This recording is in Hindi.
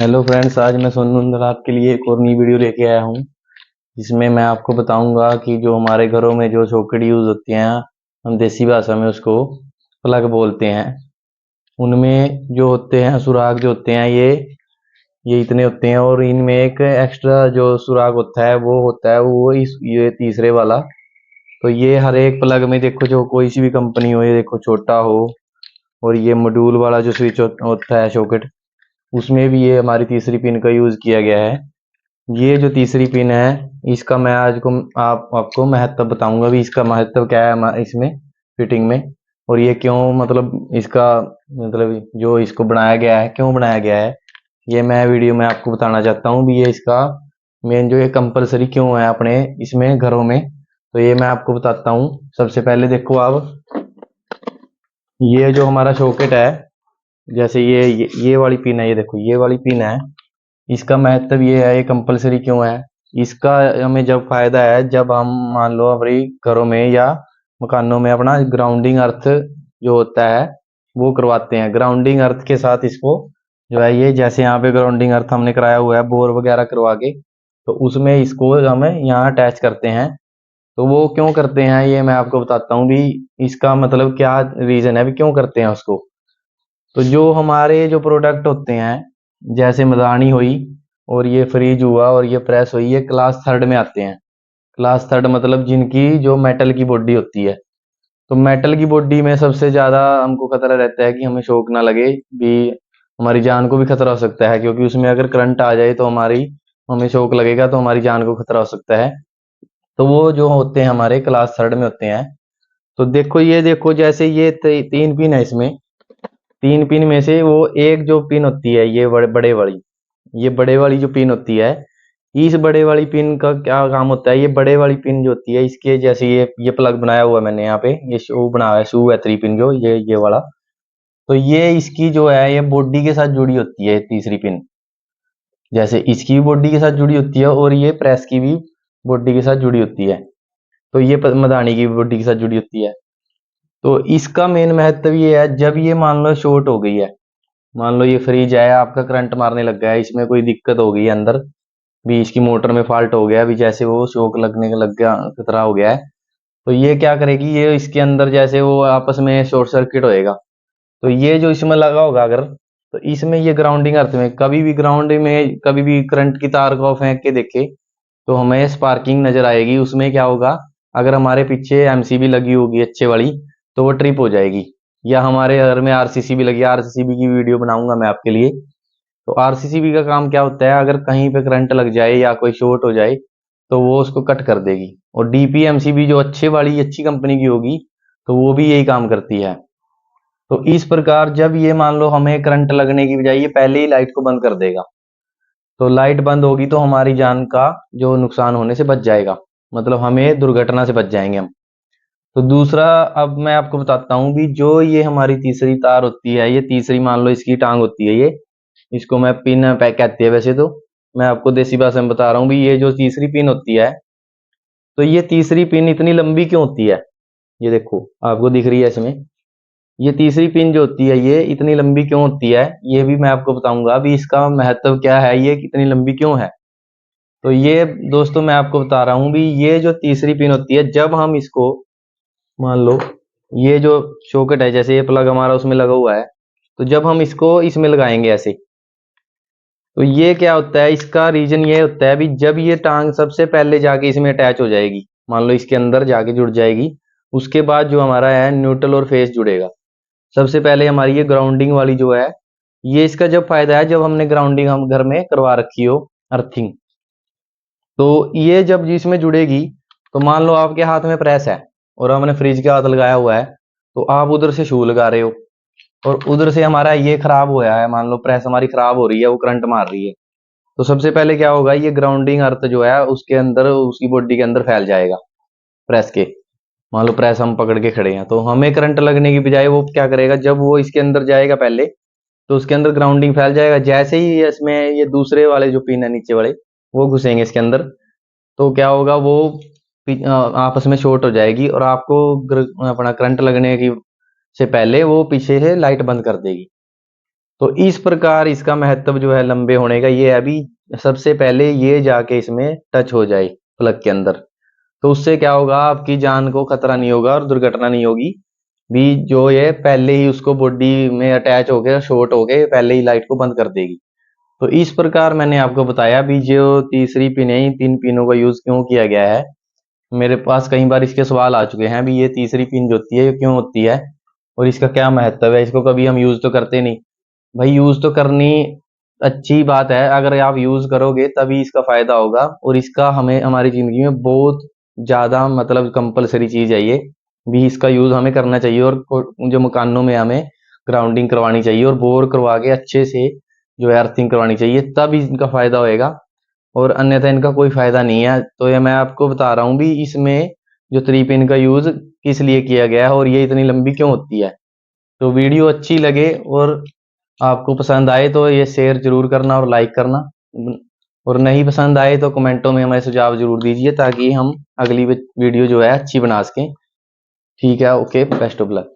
हेलो फ्रेंड्स, आज मैं सोनू नंदल आपके लिए एक और नई वीडियो लेके आया हूँ जिसमें मैं आपको बताऊंगा कि जो हमारे घरों में जो सॉकेट यूज़ होती हैं, हम देसी भाषा में उसको प्लग बोलते हैं। उनमें जो होते हैं सुराख जो होते हैं ये इतने होते हैं और इनमें एक एक्स्ट्रा जो सुराख होता है वो ये तीसरे वाला। तो ये हर एक प्लग में देखो, जो कोई सी भी कंपनी हो, ये देखो छोटा हो और ये मॉड्यूल वाला जो स्विच होता है सॉकेट, उसमें भी ये हमारी तीसरी पिन का यूज़ किया गया है। ये जो तीसरी पिन है, इसका मैं आज को आपको महत्व बताऊंगा भी, इसका महत्व क्या है इसमें फिटिंग में, और ये क्यों, मतलब इसका मतलब जो इसको बनाया गया है, क्यों बनाया गया है, ये मैं वीडियो में आपको बताना चाहता हूँ भी। ये इसका मेन जो ये कंपलसरी क्यों है अपने इसमें घरों में, तो ये मैं आपको बताता हूँ। सबसे पहले देखो आप, ये जो हमारा सॉकेट है, जैसे ये वाली पिन है, ये देखो ये वाली पिन है। इसका महत्व ये है, ये कंपलसरी क्यों है, इसका हमें जब फायदा है जब हम मान लो अपनी घरों में या मकानों में अपना ग्राउंडिंग अर्थ जो होता है वो करवाते हैं। ग्राउंडिंग अर्थ के साथ इसको जो है, ये जैसे यहाँ पे ग्राउंडिंग अर्थ हमने कराया हुआ है बोर वगैरह करवा के, तो उसमें इसको हमें यहाँ अटैच करते हैं। तो वो क्यों करते हैं ये मैं आपको बताता हूँ भी, इसका मतलब क्या रीजन है भी क्यों करते हैं उसको। तो जो हमारे जो प्रोडक्ट होते हैं, जैसे मदानी हुई और ये फ्रीज हुआ और ये प्रेस हुई, ये क्लास थर्ड में आते हैं। क्लास थर्ड मतलब जिनकी जो मेटल की बॉडी होती है। तो मेटल की बॉडी में सबसे ज़्यादा हमको खतरा रहता है कि हमें शॉक ना लगे भी, हमारी जान को भी खतरा हो सकता है, क्योंकि उसमें अगर करंट आ जाए तो हमें शॉक लगेगा तो हमारी जान को खतरा हो सकता है। तो वो जो होते हैं हमारे क्लास थर्ड में होते हैं। तो देखो, ये देखो जैसे ये तीन पिन है इसमें, तीन पिन में से वो एक जो पिन होती है, ये बड़े वाली, ये बड़े वाली जो पिन होती है, इस बड़े वाली पिन का क्या काम होता है। ये बड़े वाली पिन जो होती है, इसके जैसे ये प्लग बनाया हुआ है मैंने यहाँ पे, ये शू बनाया है, शू है थ्री पिन जो ये वाला। तो ये इसकी जो है, ये बॉडी के साथ जुड़ी होती है तीसरी पिन, जैसे इसकी भी बॉडी के साथ जुड़ी होती है और ये प्रेस की भी बॉडी के साथ जुड़ी होती है। तो ये मदानी की बॉडी के साथ जुड़ी होती है। तो इसका मेन महत्व ये है, जब ये मान लो शॉर्ट हो गई है, मान लो ये फ्रिज है, आपका करंट मारने लग गया है, इसमें कोई दिक्कत हो गई है अंदर भी, इसकी मोटर में फॉल्ट हो गया भी, जैसे वो शॉक लगने का लग गया, खतरा हो गया है। तो ये क्या करेगी, ये इसके अंदर जैसे वो आपस में शॉर्ट सर्किट होएगा। तो ये जो इसमें लगा होगा अगर, तो इसमें ये ग्राउंडिंग अर्थ में कभी भी ग्राउंड में कभी भी करंट की तार को फेंक के देखे तो हमें स्पार्किंग नजर आएगी। उसमें क्या होगा, अगर हमारे पीछे एमसीबी लगी होगी अच्छे वाली, तो वो ट्रिप हो जाएगी। या हमारे घर में आरसीसीबी लगी है, आरसीसीबी की वीडियो बनाऊंगा मैं आपके लिए। तो आरसीसीबी का काम क्या होता है, अगर कहीं पे करंट लग जाए या कोई शॉर्ट हो जाए तो वो उसको कट कर देगी। और डीपीएमसीबी जो अच्छे वाली अच्छी कंपनी की होगी, तो वो भी यही काम करती है। तो इस प्रकार जब ये मान लो हमें करंट लगने की बजाय ये पहले ही लाइट को बंद कर देगा, तो लाइट बंद होगी तो हमारी जान का जो नुकसान होने से बच जाएगा, मतलब हमें दुर्घटना से बच जाएंगे हम। तो दूसरा, अब मैं आपको बताता हूँ भी, जो ये हमारी तीसरी तार होती है, ये तीसरी मान लो इसकी टांग होती है, ये इसको मैं पिन पैक कहती है वैसे तो, मैं आपको देसी भाषा में बता रहा हूँ भी। ये जो तीसरी पिन होती है, तो ये तीसरी पिन इतनी लंबी क्यों होती है, ये देखो आपको दिख रही है इसमें, ये तीसरी पिन जो होती है ये इतनी लंबी क्यों होती है, ये भी मैं आपको बताऊंगा अभी। इसका महत्व क्या है, ये कितनी लंबी क्यों है। तो ये दोस्तों मैं आपको बता रहा हूँ भी, ये जो तीसरी पिन होती है, जब हम इसको मान लो, ये जो सॉकेट है, जैसे ये प्लग हमारा उसमें लगा हुआ है, तो जब हम इसको इसमें लगाएंगे ऐसे, तो ये क्या होता है, इसका रीजन ये होता है भी, जब ये टांग सबसे पहले जाके इसमें अटैच हो जाएगी, मान लो इसके अंदर जाके जुड़ जाएगी, उसके बाद जो हमारा है न्यूट्रल और फेस जुड़ेगा। सबसे पहले हमारी ये ग्राउंडिंग वाली जो है, ये इसका जब फायदा है जब हमने ग्राउंडिंग हम घर में करवा रखी हो, अर्थिंग। तो ये जब जिसमें जुड़ेगी, तो मान लो आपके हाथ में प्रेस है और हमने फ्रिज के हाथ लगाया हुआ है, तो आप उधर से शू लगा रहे हो और उधर से हमारा ये खराब हुआ है, मान लो प्रेस हमारी खराब हो रही है, वो करंट मार रही है। तो सबसे पहले क्या होगा, ये ग्राउंडिंग अर्थ जो है उसके अंदर, उसकी बॉडी के अंदर फैल जाएगा प्रेस के। मान लो प्रेस हम पकड़ के खड़े हैं, तो हमें करंट लगने की बजाय वो क्या करेगा, जब वो इसके अंदर जाएगा पहले, तो उसके अंदर ग्राउंडिंग फैल जाएगा। जैसे ही इसमें ये दूसरे वाले जो पिन है नीचे वाले, वो घुसेंगे इसके अंदर, तो क्या होगा, वो आपस में शॉर्ट हो जाएगी और आपको अपना करंट लगने की से पहले वो पीछे से लाइट बंद कर देगी। तो इस प्रकार इसका महत्व जो है लंबे होने का ये है, अभी सबसे पहले ये जाके इसमें टच हो जाए प्लग के अंदर, तो उससे क्या होगा, आपकी जान को खतरा नहीं होगा और दुर्घटना नहीं होगी भी। जो ये पहले ही उसको बॉडी में अटैच हो गया, शॉर्ट हो गए, पहले ही लाइट को बंद कर देगी। तो इस प्रकार मैंने आपको बताया भी जो तीसरी पिन है, इन 3 पिनों का यूज क्यों किया गया है। मेरे पास कई बार इसके सवाल आ चुके हैं भी ये तीसरी पिन जो होती है ये क्यों होती है और इसका क्या महत्व है, इसको कभी हम यूज तो करते नहीं। भाई यूज तो करनी अच्छी बात है, अगर आप यूज करोगे तभी इसका फायदा होगा और इसका हमें हमारी जिंदगी में बहुत ज्यादा मतलब कंपलसरी चीज है ये भी। इसका यूज हमें करना चाहिए और जो मकानों में हमें ग्राउंडिंग करवानी चाहिए और बोर करवा के अच्छे से जो है अर्थिंग करवानी चाहिए, तब इनका फायदा होएगा और अन्यथा इनका कोई फायदा नहीं है। तो ये मैं आपको बता रहा हूँ भी इसमें जो 3 पिन का यूज किस लिए किया गया है और ये इतनी लंबी क्यों होती है। तो वीडियो अच्छी लगे और आपको पसंद आए तो ये शेयर जरूर करना और लाइक करना, और नहीं पसंद आए तो कमेंटों में हमें सुझाव जरूर दीजिए ताकि हम अगली वीडियो जो है अच्छी बना सकें। ठीक है, ओके, बेस्ट ऑफ लक।